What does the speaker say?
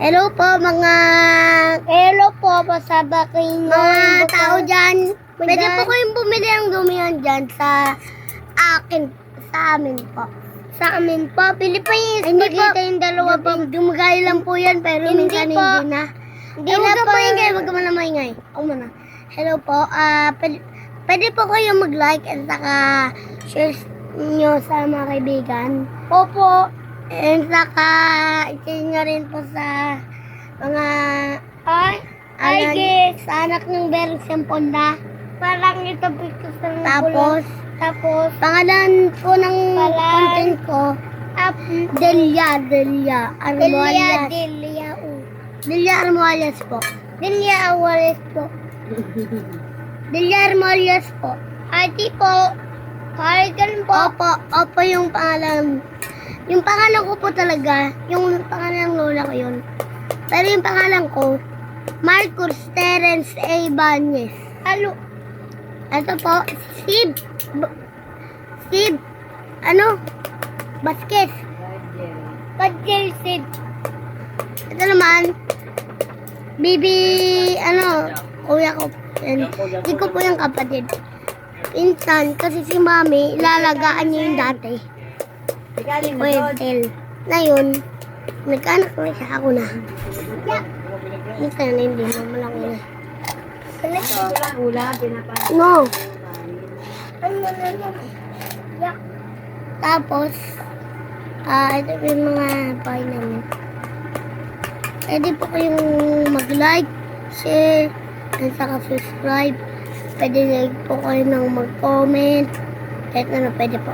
Hello po pasaba kayo mga tao dyan. Pwede po kayong bumili ng dumihan dyan sa amin po. Sa amin po. Pilipinas. Hindi po. Yung dalawa po. Dumagay lang po yan pero minsan hindi na. Hindi na po. Huwag ka muna maingay. Ako muna. Hello po. Pwede po kayong mag-like at saka share nyo sa mga kaibigan. Opo. And saka i-share nyo rin po sa mga sa anak ng Berseng Ponda. Parang ito pictures ng tapos pangalan po ng content ko Delia Armoalias po. Delia Armoalias po. Ati po. Kaigan po. Opo yung pangalan. Yung pangalan ko po talaga, yung pangalan ng lola ko yun. Pero yung pangalan ko, Marcos Terence A. Banez. Ito po, Steve, Vasquez. Badger Steve. Ito naman, kuya ko. Hindi ko po yung kapatid. Insan, kasi si mami, ilalagaan niya yung dati. Pwede. Ngayon, nagkaanak na siya ako na. Minsan na hindi mo malaki na. No. Tapos, ito yung mga bahay namin. Pwede po kayong mag-like, share, at saka subscribe. Pwede po kayo nang mag-comment. Kahit ano, pwede po.